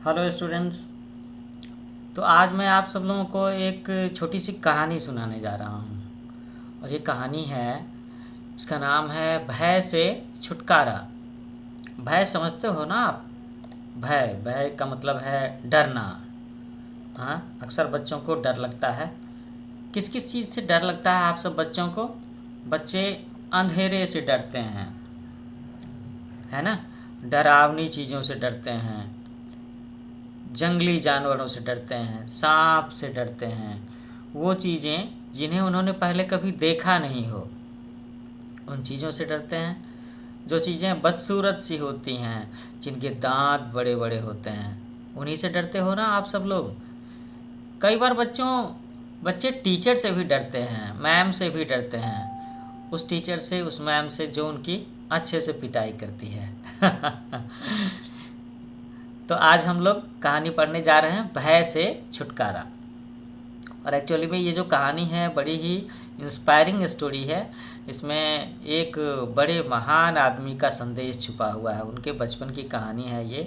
Hello students. तो आज मैं आप सब लोगों को एक छोटी सी कहानी सुनाने जा रहा हूँ। और ये कहानी है, इसका नाम है भय से छुटकारा। भय समझते हो ना आप? भय भय का मतलब है डरना। हाँ, अक्सर बच्चों को डर लगता है। किस किस चीज़ से डर लगता है आप सब बच्चों को? बच्चे अंधेरे से डरते हैं, है ना। डरावनी चीज़ों से डरते हैं, जंगली जानवरों से डरते हैं, सांप से डरते हैं। वो चीज़ें जिन्हें उन्होंने पहले कभी देखा नहीं हो, उन चीज़ों से डरते हैं। जो चीज़ें बदसूरत सी होती हैं, जिनके दांत बड़े बड़े होते हैं, उन्हीं से डरते हो ना आप सब लोग। कई बार बच्चे टीचर से भी डरते हैं, मैम से भी डरते हैं। उस टीचर से, उस मैम से जो उनकी अच्छे से पिटाई करती है। तो आज हम लोग कहानी पढ़ने जा रहे हैं, भय से छुटकारा। और एक्चुअली में ये जो कहानी है बड़ी ही इंस्पायरिंग स्टोरी है। इसमें एक बड़े महान आदमी का संदेश छुपा हुआ है, उनके बचपन की कहानी है ये।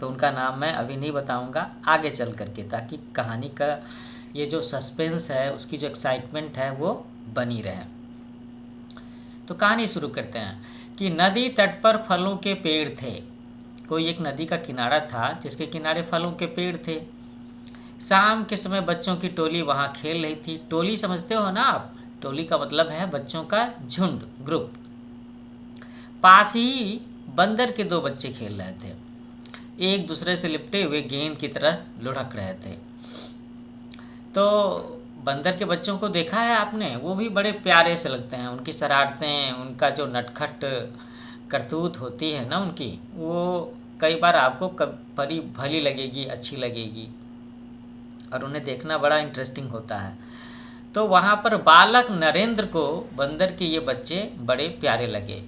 तो उनका नाम मैं अभी नहीं बताऊंगा, आगे चल करके, ताकि कहानी का ये जो सस्पेंस है, उसकी जो एक्साइटमेंट है वो बनी रहे। तो कहानी शुरू करते हैं कि नदी तट पर फलों के पेड़ थे। कोई एक नदी का किनारा था जिसके किनारे फलों के पेड़ थे। शाम के समय बच्चों की टोली वहाँ खेल रही थी। टोली समझते हो ना आप? टोली का मतलब है बच्चों का झुंड, ग्रुप। पास ही बंदर के दो बच्चे खेल रहे थे, एक दूसरे से लिपटे हुए गेंद की तरह लुढ़क रहे थे। तो बंदर के बच्चों को देखा है आपने? वो भी बड़े प्यारे से लगते हैं। उनकी शरारतें, उनका जो नटखट करतूत होती है ना उनकी, वो कई बार आपको परी भली लगेगी, अच्छी लगेगी, और उन्हें देखना बड़ा इंटरेस्टिंग होता है। तो वहाँ पर बालक नरेंद्र को बंदर के ये बच्चे बड़े प्यारे लगे।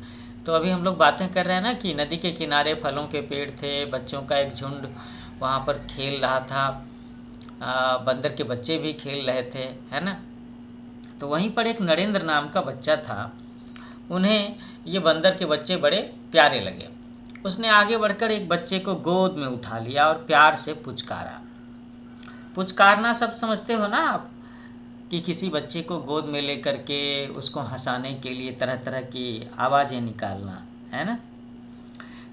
तो अभी हम लोग बातें कर रहे हैं ना कि नदी के किनारे फलों के पेड़ थे, बच्चों का एक झुंड वहाँ पर खेल रहा था, बंदर के बच्चे भी खेल रहे थे, है ना। तो वहीं पर एक नरेंद्र नाम का बच्चा था। उन्हें ये बंदर के बच्चे बड़े प्यारे लगे। उसने आगे बढ़कर एक बच्चे को गोद में उठा लिया और प्यार से पुचकारा। पुचकारना सब समझते हो ना आप? कि किसी बच्चे को गोद में लेकर के उसको हंसाने के लिए तरह तरह की आवाज़ें निकालना, है ना।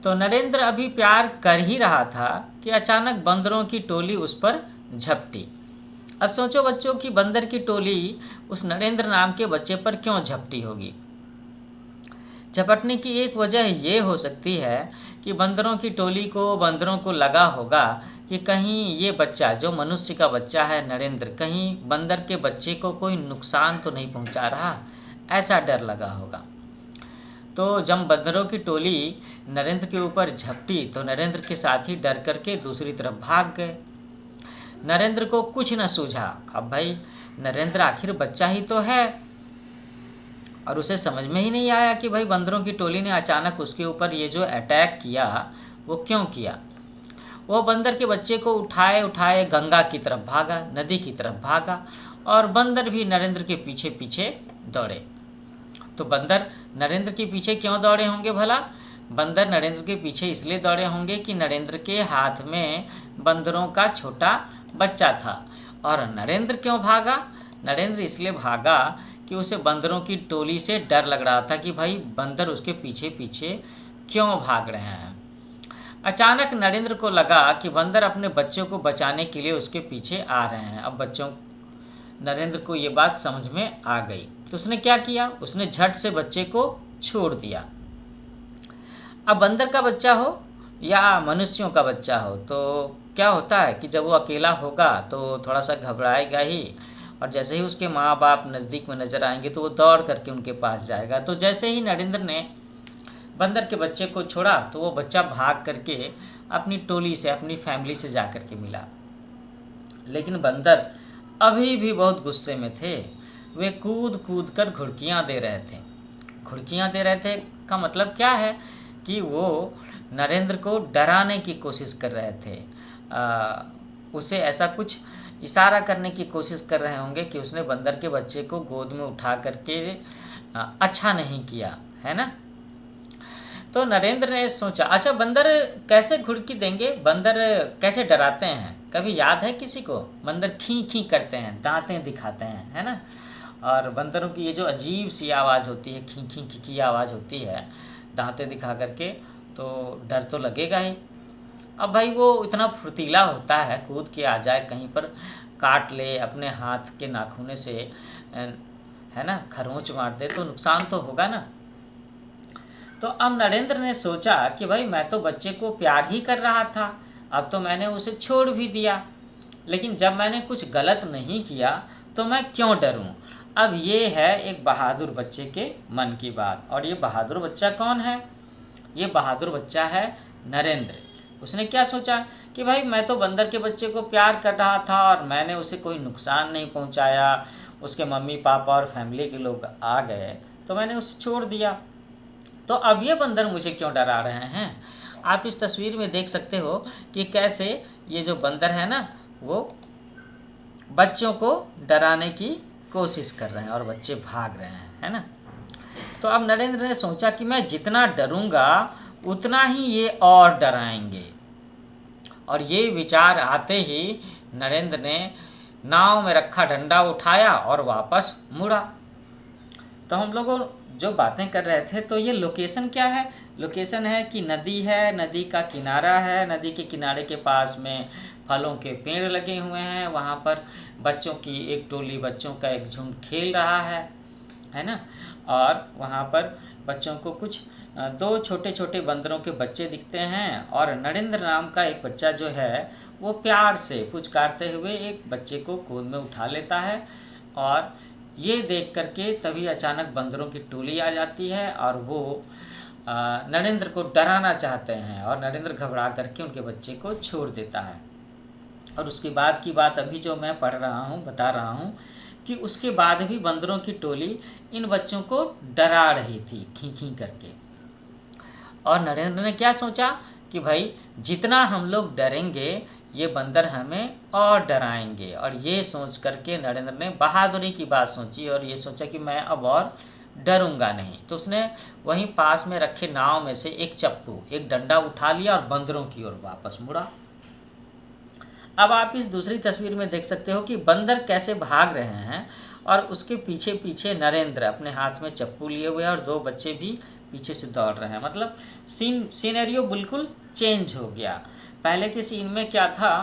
तो नरेंद्र अभी प्यार कर ही रहा था कि अचानक बंदरों की टोली उस पर झपटी। अब सोचो बच्चों की बंदर की टोली उस नरेंद्र नाम के बच्चे पर क्यों झपटी होगी। झपटने की एक वजह ये हो सकती है कि बंदरों को लगा होगा कि कहीं ये बच्चा, जो मनुष्य का बच्चा है नरेंद्र, कहीं बंदर के बच्चे को कोई नुकसान तो नहीं पहुंचा रहा, ऐसा डर लगा होगा। तो जब बंदरों की टोली नरेंद्र के ऊपर झपटी तो नरेंद्र के साथी डर करके दूसरी तरफ भाग गए। नरेंद्र को कुछ न सूझा। अब भाई, नरेंद्र आखिर बच्चा ही तो है, और उसे समझ में ही नहीं आया कि भाई बंदरों की टोली ने अचानक उसके ऊपर ये जो अटैक किया वो क्यों किया। वो बंदर के बच्चे को उठाए उठाए गंगा की तरफ भागा, नदी की तरफ भागा, और बंदर भी नरेंद्र के पीछे पीछे दौड़े। तो बंदर नरेंद्र के पीछे क्यों दौड़े होंगे भला? बंदर नरेंद्र के पीछे इसलिए दौड़े होंगे कि नरेंद्र के हाथ में बंदरों का छोटा बच्चा था। और नरेंद्र क्यों भागा? नरेंद्र इसलिए भागा कि उसे बंदरों की टोली से डर लग रहा था कि भाई बंदर उसके पीछे पीछे क्यों भाग रहे हैं। अचानक नरेंद्र को लगा कि बंदर अपने बच्चों को बचाने के लिए उसके पीछे आ रहे हैं। अब नरेंद्र को ये बात समझ में आ गई। तो उसने क्या किया? उसने झट से बच्चे को छोड़ दिया। अब बंदर का बच्चा हो या मनुष्यों का बच्चा हो, तो क्या होता है कि जब वो अकेला होगा तो थोड़ा सा घबराएगा ही, और जैसे ही उसके माँ बाप नज़दीक में नज़र आएंगे तो वो दौड़ करके उनके पास जाएगा। तो जैसे ही नरेंद्र ने बंदर के बच्चे को छोड़ा तो वो बच्चा भाग करके अपनी टोली से, अपनी फैमिली से जा कर के मिला। लेकिन बंदर अभी भी बहुत गुस्से में थे। वे कूद कूद कर घुड़कियाँ दे रहे थे। घुड़कियाँ दे रहे थे का मतलब क्या है कि वो नरेंद्र को डराने की कोशिश कर रहे थे। उसे ऐसा कुछ इशारा करने की कोशिश कर रहे होंगे कि उसने बंदर के बच्चे को गोद में उठा करके अच्छा नहीं किया, है ना। तो नरेंद्र ने सोचा, अच्छा बंदर कैसे घुड़की देंगे, बंदर कैसे डराते हैं, कभी याद है किसी को? बंदर खी खी करते हैं, दांतें दिखाते हैं, है ना। और बंदरों की ये जो अजीब सी आवाज़ होती है, खी खी खी की आवाज़ होती है दांतें दिखा करके, तो डर तो लगेगा ही। अब भाई वो इतना फुर्तीला होता है, कूद के आ जाए कहीं पर, काट ले अपने हाथ के नाखूने से, है ना, खरोंच मार दे तो नुकसान तो होगा ना। तो अब नरेंद्र ने सोचा कि भाई मैं तो बच्चे को प्यार ही कर रहा था, अब तो मैंने उसे छोड़ भी दिया, लेकिन जब मैंने कुछ गलत नहीं किया तो मैं क्यों डरूं। अब ये है एक बहादुर बच्चे के मन की बात। और ये बहादुर बच्चा कौन है? ये बहादुर बच्चा है नरेंद्र। उसने क्या सोचा कि भाई मैं तो बंदर के बच्चे को प्यार कर रहा था और मैंने उसे कोई नुकसान नहीं पहुंचाया, उसके मम्मी पापा और फैमिली के लोग आ गए तो मैंने उसे छोड़ दिया, तो अब ये बंदर मुझे क्यों डरा रहे हैं। आप इस तस्वीर में देख सकते हो कि कैसे ये जो बंदर है ना, वो बच्चों को डराने की कोशिश कर रहे हैं और बच्चे भाग रहे हैं, है ना। तो अब नरेंद्र ने सोचा कि मैं जितना डरूंगा उतना ही ये और डराएंगे। और ये विचार आते ही नरेंद्र ने नाव में रखा डंडा उठाया और वापस मुड़ा। तो हम लोगों जो बातें कर रहे थे, तो ये लोकेशन क्या है? लोकेशन है कि नदी है, नदी का किनारा है, नदी के किनारे के पास में फलों के पेड़ लगे हुए हैं, वहाँ पर बच्चों की एक टोली, बच्चों का एक झुंड खेल रहा है ना। और वहाँ पर बच्चों को कुछ दो छोटे छोटे बंदरों के बच्चे दिखते हैं, और नरेंद्र नाम का एक बच्चा जो है वो प्यार से पुचकारते हुए एक बच्चे को गोद में उठा लेता है। और ये देख करके तभी अचानक बंदरों की टोली आ जाती है और वो नरेंद्र को डराना चाहते हैं, और नरेंद्र घबरा करके उनके बच्चे को छोड़ देता है। और उसके बाद की बात अभी जो मैं पढ़ रहा हूँ, बता रहा हूँ कि उसके बाद भी बंदरों की टोली इन बच्चों को डरा रही थी खी खी करके। और नरेंद्र ने क्या सोचा कि भाई जितना हम लोग डरेंगे ये बंदर हमें और डराएंगे। और ये सोच करके नरेंद्र ने बहादुरी की बात सोची और ये सोचा कि मैं अब और डरूंगा नहीं। तो उसने वहीं पास में रखे नाव में से एक चप्पू, एक डंडा उठा लिया और बंदरों की ओर वापस मुड़ा। अब आप इस दूसरी तस्वीर में देख सकते हो कि बंदर कैसे भाग रहे हैं और उसके पीछे पीछे नरेंद्र अपने हाथ में चप्पू लिए हुए और दो बच्चे भी पीछे से दौड़ रहे हैं। मतलब सीनेरियो बिल्कुल चेंज हो गया। पहले के सीन में क्या था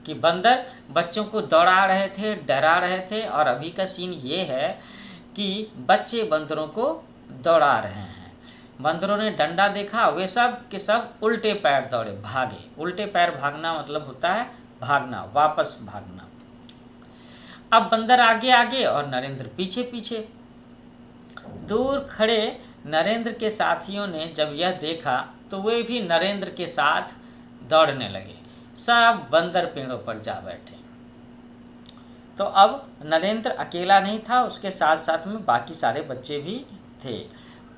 कि बंदर बच्चों को दौड़ा रहे थे, डरा रहे थे, और अभी का सीन ये है कि बच्चे बंदरों को दौड़ा रहे हैं। बंदरों ने डंडा देखा, वे सब के सब उल्टे पैर दौड़े, भागे। उल्टे पैर भागना मतलब होता है भागना, वापस भागना। अब बंदर आगे आगे और नरेंद्र पीछे पीछे। दूर खड़े नरेंद्र के साथियों ने जब यह देखा तो वे भी नरेंद्र के साथ दौड़ने लगे। सब बंदर पेड़ों पर जा बैठे। तो अब नरेंद्र अकेला नहीं था, उसके साथ साथ में बाकी सारे बच्चे भी थे।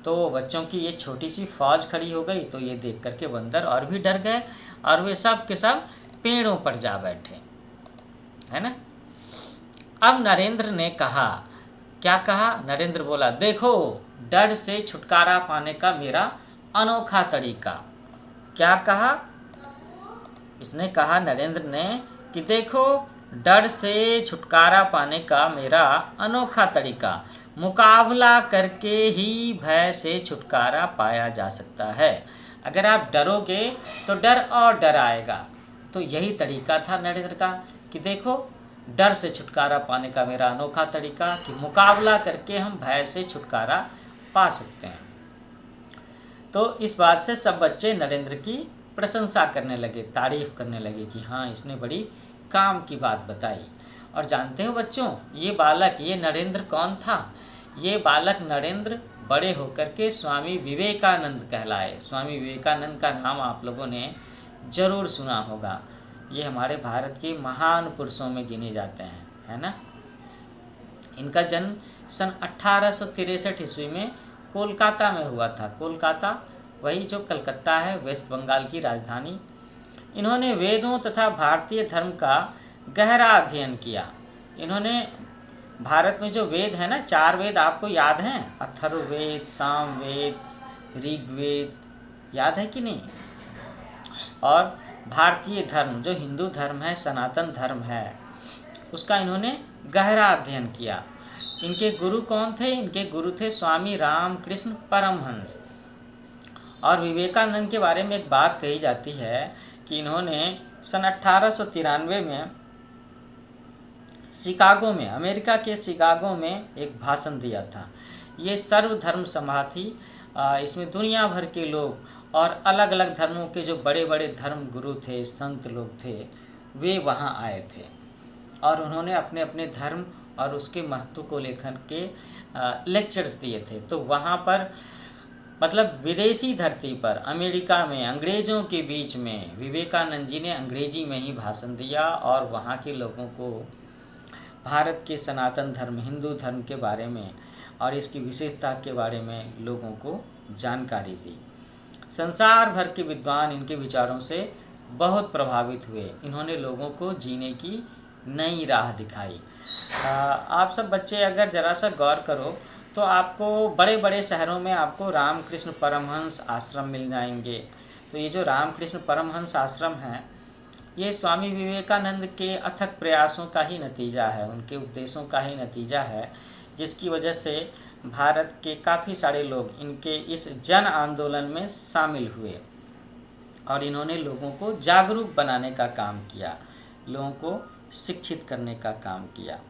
तो बच्चों की ये छोटी सी फौज खड़ी हो गई। तो ये देख करके बंदर और भी डर गए और वे सब के सब पेड़ों पर जा बैठे, है ना। अब नरेंद्र ने कहा, क्या कहा? नरेंद्र बोला, देखो डर से छुटकारा पाने का मेरा अनोखा तरीका। क्या कहा इसने? कहा नरेंद्र ने कि देखो डर से छुटकारा पाने का मेरा अनोखा तरीका, मुकाबला करके ही भय से छुटकारा पाया जा सकता है। अगर आप डरोगे तो डर और डर आएगा। तो यही तरीका था नरेंद्र का कि देखो डर से छुटकारा पाने का मेरा अनोखा तरीका कि मुकाबला करके हम भय से छुटकारा पा सकते हैं। तो इस बात से सब बच्चे नरेंद्र की प्रशंसा करने लगे, तारीफ करने लगे कि हाँ इसने बड़ी काम की बात बताई। और जानते हो बच्चों, ये बालक, ये नरेंद्र कौन था? ये बालक नरेंद्र बड़े होकर के स्वामी विवेकानंद कहलाए। स्वामी विवेकानंद का नाम आप लोगों ने जरूर सुना होगा। ये हमारे भारत के महान पुरुषों में गिने जाते हैं, है ना। इनका जन्म सन 1863 ईस्वी में कोलकाता में हुआ था। कोलकाता वही जो कलकत्ता है, वेस्ट बंगाल की राजधानी। इन्होंने वेदों तथा भारतीय धर्म का गहरा अध्ययन किया। इन्होंने भारत में जो वेद है ना, 4 वेद आपको याद हैं? अथर्ववेद, सामवेद, ऋग्वेद, याद है कि नहीं। और भारतीय धर्म जो हिंदू धर्म है, सनातन धर्म है, उसका इन्होंने गहरा अध्ययन किया। इनके गुरु कौन थे? इनके गुरु थे स्वामी रामकृष्ण परमहंस। और विवेकानंद के बारे में एक बात कही जाती है कि इन्होंने सन 1893 में शिकागो में, अमेरिका के शिकागो में एक भाषण दिया था। ये सर्वधर्म सभा थी। इसमें दुनिया भर के लोग और अलग अलग धर्मों के जो बड़े बड़े धर्म गुरु थे, संत लोग थे, वे वहाँ आए थे और उन्होंने अपने अपने धर्म और उसके महत्व को लेकर के लेक्चर्स दिए थे। तो वहाँ पर मतलब विदेशी धरती पर, अमेरिका में, अंग्रेज़ों के बीच में विवेकानंद जी ने अंग्रेजी में ही भाषण दिया और वहाँ के लोगों को भारत के सनातन धर्म, हिंदू धर्म के बारे में और इसकी विशेषता के बारे में लोगों को जानकारी दी। संसार भर के विद्वान इनके विचारों से बहुत प्रभावित हुए। इन्होंने लोगों को जीने की नई राह दिखाई। आप सब बच्चे अगर ज़रा सा गौर करो तो आपको बड़े बड़े शहरों में आपको रामकृष्ण परमहंस आश्रम मिल जाएंगे। तो ये जो रामकृष्ण परमहंस आश्रम है, ये स्वामी विवेकानंद के अथक प्रयासों का ही नतीजा है, उनके उपदेशों का ही नतीजा है, जिसकी वजह से भारत के काफ़ी सारे लोग इनके इस जन आंदोलन में शामिल हुए और इन्होंने लोगों को जागरूक बनाने का काम किया, लोगों को शिक्षित करने का काम किया।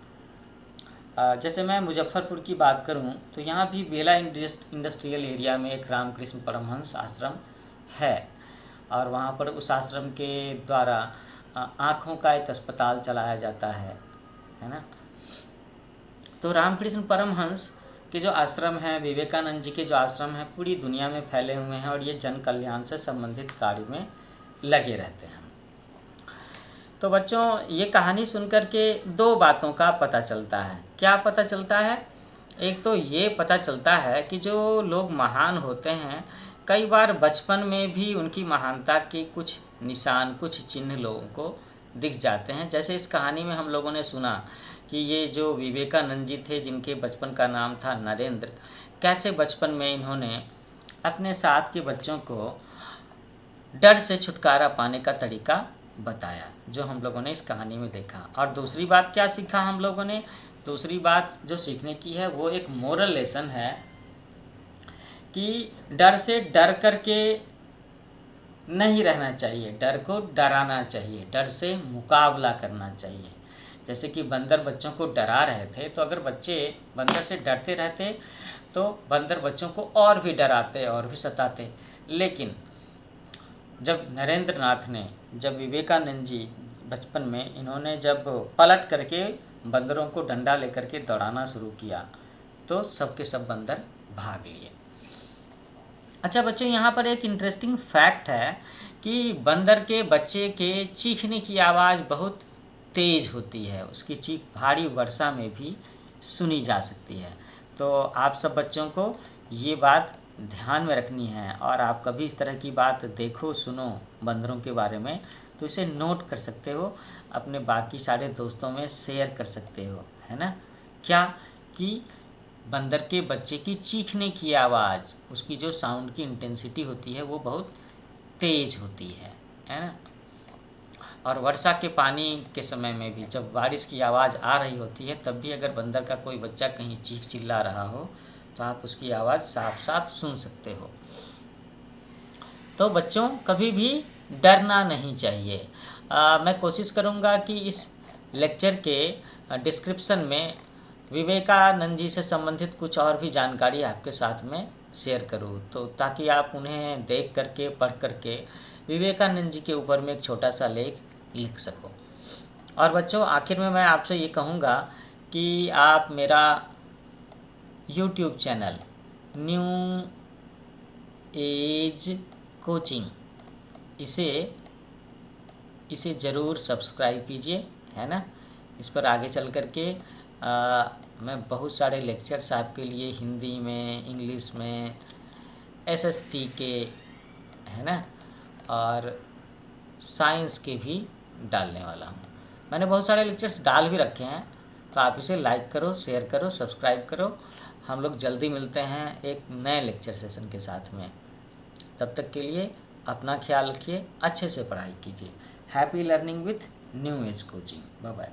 जैसे मैं मुजफ्फरपुर की बात करूं तो यहाँ भी बेला इंडस्ट्रियल एरिया में एक रामकृष्ण परमहंस आश्रम है और वहाँ पर उस आश्रम के द्वारा आँखों का एक अस्पताल चलाया जाता है ना। तो रामकृष्ण परमहंस के जो आश्रम हैं, विवेकानंद जी के जो आश्रम हैं, पूरी दुनिया में फैले हुए हैं और ये जन कल्याण से संबंधित कार्य में लगे रहते हैं। तो बच्चों, ये कहानी सुनकर के दो बातों का पता चलता है। क्या पता चलता है? एक तो ये पता चलता है कि जो लोग महान होते हैं, कई बार बचपन में भी उनकी महानता के कुछ निशान, कुछ चिन्ह लोगों को दिख जाते हैं। जैसे इस कहानी में हम लोगों ने सुना कि ये जो विवेकानंद जी थे, जिनके बचपन का नाम था नरेंद्र, कैसे बचपन में इन्होंने अपने साथ के बच्चों को डर से छुटकारा पाने का तरीका बताया, जो हम लोगों ने इस कहानी में देखा। और दूसरी बात क्या सीखा हम लोगों ने? दूसरी बात जो सीखने की है वो एक मोरल लेसन है कि डर से डर करके नहीं रहना चाहिए, डर को डराना चाहिए, डर से मुकाबला करना चाहिए। जैसे कि बंदर बच्चों को डरा रहे थे, तो अगर बच्चे बंदर से डरते रहते तो बंदर बच्चों को और भी डराते और भी सताते। लेकिन जब नरेंद्र नाथ ने, जब विवेकानंद जी बचपन में, इन्होंने जब पलट करके बंदरों को डंडा लेकर के दौड़ाना शुरू किया तो सबके सब बंदर भाग लिए। अच्छा बच्चों, यहाँ पर एक इंटरेस्टिंग फैक्ट है कि बंदर के बच्चे के चीखने की आवाज़ बहुत तेज़ होती है, उसकी चीख भारी वर्षा में भी सुनी जा सकती है। तो आप सब बच्चों को ये बात ध्यान में रखनी है और आप कभी इस तरह की बात देखो, सुनो बंदरों के बारे में, तो इसे नोट कर सकते हो, अपने बाकी सारे दोस्तों में शेयर कर सकते हो, है ना। क्या कि बंदर के बच्चे की चीखने की आवाज़, उसकी जो साउंड की इंटेंसिटी होती है वो बहुत तेज़ होती है ना। और वर्षा के पानी के समय में भी, जब बारिश की आवाज़ आ रही होती है, तब भी अगर बंदर का कोई बच्चा कहीं चीख चिल्ला रहा हो तो आप उसकी आवाज़ साफ साफ सुन सकते हो। तो बच्चों, कभी भी डरना नहीं चाहिए। मैं कोशिश करूँगा कि इस लेक्चर के डिस्क्रिप्शन में विवेकानंद जी से संबंधित कुछ और भी जानकारी आपके साथ में शेयर करूँ, तो ताकि आप उन्हें देख करके, पढ़ करके विवेकानंद जी के ऊपर में एक छोटा सा लेख लिख सको। और बच्चों, आखिर में मैं आपसे ये कहूँगा कि आप मेरा YouTube channel new age coaching, इसे ज़रूर सब्सक्राइब कीजिए, है ना। इस पर आगे चल कर के मैं बहुत सारे लेक्चर्स आपके लिए हिंदी में, इंग्लिश में, SST के, है ना, और साइंस के भी डालने वाला हूँ। मैंने बहुत सारे लेक्चर्स डाल भी रखे हैं, तो आप इसे लाइक करो, शेयर करो, सब्सक्राइब करो। हम लोग जल्दी मिलते हैं एक नए लेक्चर सेशन के साथ में। तब तक के लिए अपना ख्याल रखिए, अच्छे से पढ़ाई कीजिए। Happy learning with new age coaching. Bye bye.